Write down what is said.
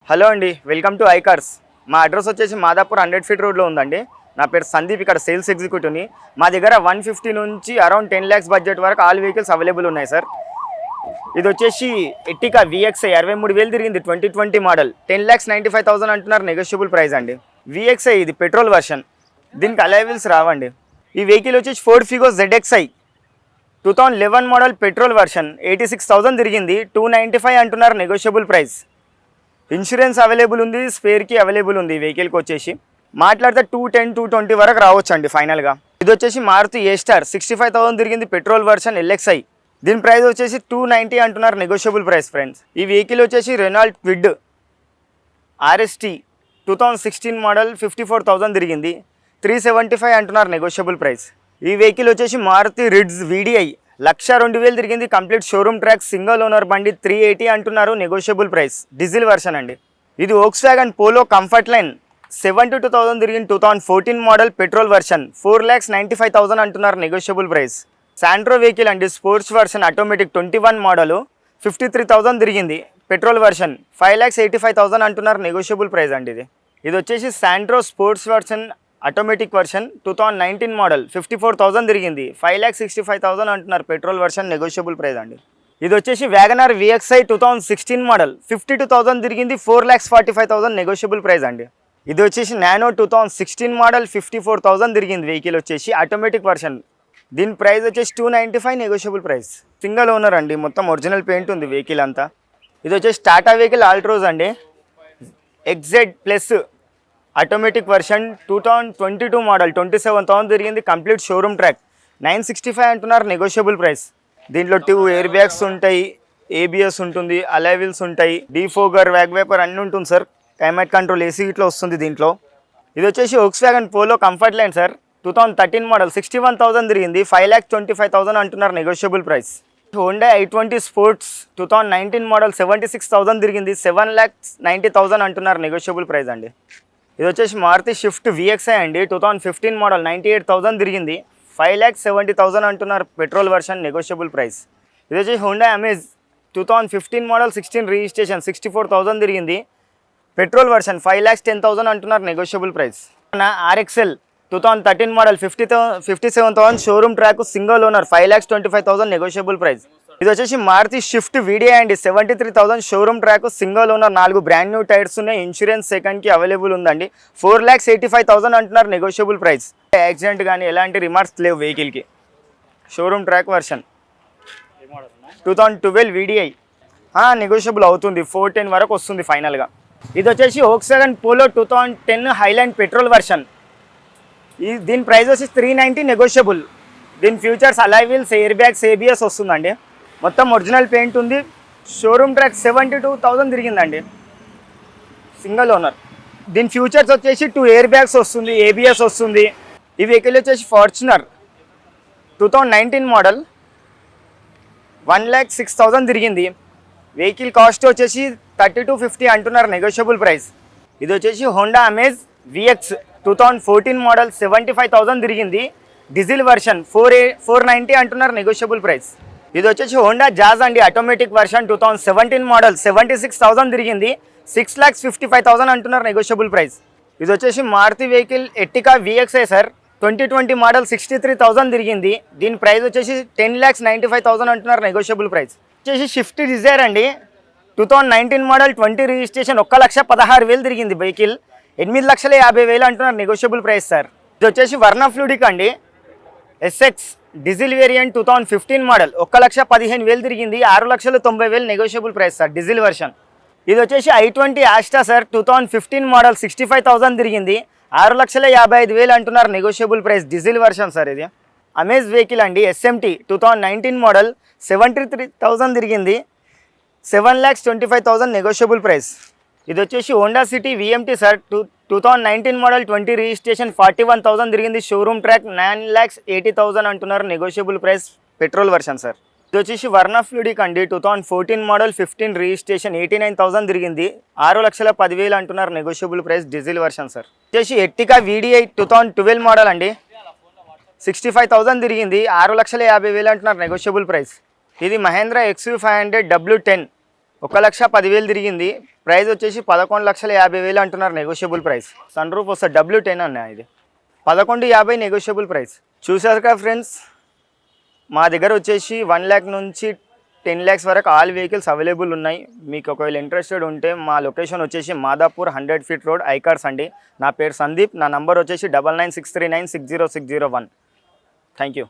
Hello అండి, welcome to ఐకార్స్. మా address వచ్చేసి మాదాపూర్ 100 ఫీట్ రోడ్లో ఉందండి. నా పేరు సందీప్, ఇక్కడ సేల్స్ ఎగ్జిక్యూటివ్ని. మా దగ్గర 150 నుంచి అరౌండ్ 10 lakhs బడ్జెట్ వరకు ఆల్ వెహికల్స్ అవైలబుల్ ఉన్నాయి సార్. ఇది వచ్చేసి ఎట్టికా VXI 63,000 తిరిగింది, 2020 మోడల్. 10,95,000 అంటున్నారు, నెగోషియబుల్ ప్రైస్ అండి. VXI ఇది పెట్రోల్ వర్షన్, దీనికి అలాయ్ వీల్స్ రావండి. ఈ వెహికల్ వచ్చేసి Ford Figo ZXI 2011 model petrol version, 86,000 తిరిగింది, 295 అంటున్నారు, నెగోషియబుల్ ప్రైస్. ఇన్సూరెన్స్ అవైలబుల్ ఉంది, స్పేర్కి అవైలబుల్ ఉంది. ఈ వెహికల్కి వచ్చేసి మాట్లాడితే 210, 220 వరకు రావచ్చు అండి ఫైనల్గా. ఇది వచ్చేసి మారుతి A స్టార్ 65,000 తిరిగింది, పెట్రోల్ వర్షన్ LXI. దీని ప్రైస్ వచ్చేసి 290 అంటున్నారు, నెగోషియబుల్ ప్రైస్ ఫ్రెండ్స్. ఈ వెహికల్ వచ్చేసి రెనాల్ట్ క్విడ్ RST 2016 మోడల్, 54,000 తిరిగింది, 375 అంటున్నారు, నెగోషియబుల్ ప్రైస్. ఈ వెహికల్ వచ్చేసి మారుతి రిడ్జ్ VDI 1,02,000 తిరిగింది, complete showroom track, single owner బండి, 380 అంటున్నారు, నెగోషియబుల్ ప్రైస్. డీజిల్ వర్షన్ అండి. ఇది వోక్స్వ్యాగన్ పోలో కంఫర్ట్ లైన్ 72,000 తిరిగింది, 2014 మోడల్ పెట్రోల్ వర్షన్, 4,95,000 అంటున్నారు, నెగోషియబుల్ ప్రైస్. శాంట్రో వెహికల్ అండి, స్పోర్ట్స్ వర్షన్ ఆటోమేటిక్ 21 మోడల్, 53,000 తిరిగింది, పెట్రోల్ వర్షన్, 5,85,000 అంటున్నారు, నెగోషియబుల్ ప్రైస్ అండి. ఇది వచ్చేసి Santro sports version automatic version 2019 model, 54,000 తిరిగింది, 5,65,000 అంటున్నారు, పెట్రోల్ వర్షన్, నెగోషియబుల్ ప్రైస్ అండి. ఇది వచ్చేసి వ్యాగనార్ VXI 2016 మోడల్, 52,000 తిరిగింది, 4,45,000 నెగోషియబుల్ ప్రైస్ అండి. ఇది వచ్చేసి నానో 2016 మోడల్, 54,000 తిరిగింది, వెహికల్ వచ్చేసి ఆటోమేటిక్ వర్షన్. దీని ప్రైస్ వచ్చేసి 295, నెగోషియబుల్ ప్రైస్. సింగిల్ ఓనర్ అండి, మొత్తం ఒరిజినల్ పెయింట్ ఉంది వెహికల్ అంతా. ఇది వచ్చేసి టాటా వెహికల్ ఆల్ట్రోజ్ అండి, XZ plus automatic version 2022 model, 27,000 తిరిగింది, కంప్లీట్ షోరూమ్ ట్రాక్, 965 అంటున్నారు, నెగోషియబుల్ ప్రైస్. దీంట్లో 2 ఎయిర్ బ్యాగ్స్ ఉంటాయి, ABS ఉంటుంది, అలాయ్ వీల్స్ ఉంటాయి, డీఫోగర్, వ్యాగ్ వైపర్ అన్నీ ఉంటుంది సార్. క్లైమేట్ కంట్రోల్ AC ఇట్లా వస్తుంది దీంట్లో. ఇది వచ్చేసి Volkswagen polo comfort line sir, 2013 model, 61,000 తిరిగింది, 5,25,000 అంటున్నారు, negotiable price. Honda i20 sports 2019 model, 76,000 తిరిగింది, 7,90,000 అంటున్నారు, నెగోషియబుల్ ప్రైస్ అండి. ఇది వచ్చేసి మారుతి షిఫ్ట్ VXI అండి, 2015 మోడల్, 98,000 తిరిగింది, 5,70,000 అంటున్నారు, పెట్రోల్ వర్షన్, నెగోషియబుల్ ప్రైస్. ఇది వచ్చేసి హోండా అమేజ్ 2015 మోడల్, 16 రిజిస్ట్రేషన్, 64,000 తిరిగింది, పెట్రోల్ వర్షన్, 5,10,000 అంటున్నారు, negotiable price. RXL 2013 model, 57,000 showroom track, single owner, 5,25,000 negotiable price. ఇది వచ్చేసి మారుతి షిఫ్ట్ VDI అండి, 73,000 showroom track, single owner, 4 brand new tyres ఉన్నాయి, ఇన్సూరెన్స్ సెకండ్కి అవైలబుల్ ఉందండి, 4,85,000 అంటున్నారు, నెగోషియబుల్ ప్రైస్. యాక్సిడెంట్ కానీ ఎలాంటి రిమార్క్స్ లేవు వెహికల్కి. Showroom track version 2012 VDI, negotiable అవుతుంది, 410 వరకు వస్తుంది ఫైనల్గా. ఇది వచ్చేసి Volkswagen polo 2010 Highland petrol version. దీని ప్రైస్ వచ్చి 390, నెగోషియబుల్. దీని futures alloy wheels, air bags, ABS వస్తుందండి, మొత్తం ఒరిజినల్ పెయింట్ ఉంది, షోరూమ్ ట్రాక్, 72,000 తిరిగిందండి, సింగిల్ ఓనర్. దీని ఫ్యూచర్స్ వచ్చేసి 2 ఎయిర్ బ్యాగ్స్ వస్తుంది, ABS వస్తుంది. ఈ వెహికల్ వచ్చేసి ఫార్చునర్ 2019 మోడల్, 1,06,000 తిరిగింది, వెహికల్ కాస్ట్ వచ్చేసి 3250 అంటున్నారు, నెగోషియబుల్ ప్రైస్. ఇది వచ్చేసి హోండా అమేజ్ VX 2014 మోడల్, 75,000 తిరిగింది, డీజిల్ వర్షన్, 490 అంటున్నారు, నెగోషియబుల్ ప్రైస్. ఇది వచ్చేసి హోండా జాజ్ అండి, ఆటోమేటిక్ వర్షన్ 2017 మోడల్, 76,000 తిరిగింది, 6,55,000 అంటున్నారు, నెగోషియబుల్ ప్రైస్. ఇది వచ్చేసి Maruti vehicle Ertiga VXI sir, 2020 model, 63,000 తిరిగింది, దీని ప్రైస్ వచ్చేసి 10,95,000 అంటున్నారు, నెగోషియబుల్ ప్రైస్. వచ్చేసి షిఫ్ట్ డిజైర్ అండి, 2019 మోడల్, 20 రిజిస్ట్రేషన్, 1,16,000 తిరిగింది, వెహికల్ 8,50,000 అంటున్నారు, నెగోషియబుల్ ప్రైస్ సార్. ఇది వచ్చేసి వర్ణ ఫ్లూడిక్ అండి, SX డీజిల్ వేరియంట్ 2015 మోడల్, 1,15,000 తిరిగింది, 6,90,000 negotiable price sir, diesel version. ఇది వచ్చేసి i20 ఆస్టా సార్, 2015 మోడల్, 65,000 తిరిగింది, 6,55,000 అంటున్నారు, negotiable price, diesel version sir. ఇది అమేజ్ వెహికల్ అండి, SMT 2019 మోడల్, 73,000 తిరిగింది, 7,25,000 నెగోషియబుల్ ప్రైస్. ఇది వచ్చేసి Honda city VMT sir, 2019 model, 20 registration, 41,000 తిరిగింది, షోరూమ్ ట్రాక్, 9,80,000 అంటున్నారు, negotiable price, petrol version sir. ఇది వచ్చేసి వర్ణ ఫ్లూడిక్ అండి, 2014 మోడల్, 15 రిజిస్ట్రేషన్, 89,000 తిరిగింది, 6,10,000 అంటున్నారు, negotiable price, diesel version sir. వచ్చేసి ఎట్టికా VDI 2012 మోడల్ అండి, 65,000 తిరిగింది, 6,50,000 అంటున్నారు, నెగోషియబుల్ ప్రైస్. ఇది మహేంద్ర XUV 500 W10 1,10,000 తిరిగింది. ప్రైస్ వచ్చేసి 11,50,000 అంటున్నారు, నెగోషియబుల్ ప్రైస్. సన్ రూఫ్ వస్తుంది W10 అన్న, ఇది 11,50,000 నెగోషియబుల్ ప్రైస్. చూసారు కదా ఫ్రెండ్స్, మా దగ్గర వచ్చేసి 1 lakh నుంచి 10 lakhs వరకు ఆల్ వెహికల్స్ అవైలబుల్ ఉన్నాయి. మీకు ఒకవేళ ఇంట్రెస్టెడ్ ఉంటే మా లొకేషన్ వచ్చేసి మాదాపూర్ 100 feet రోడ్ ఐకార్స్ అండి. నా పేరు సందీప్. నా నంబర్ వచ్చేసి 9963960601. Thank you.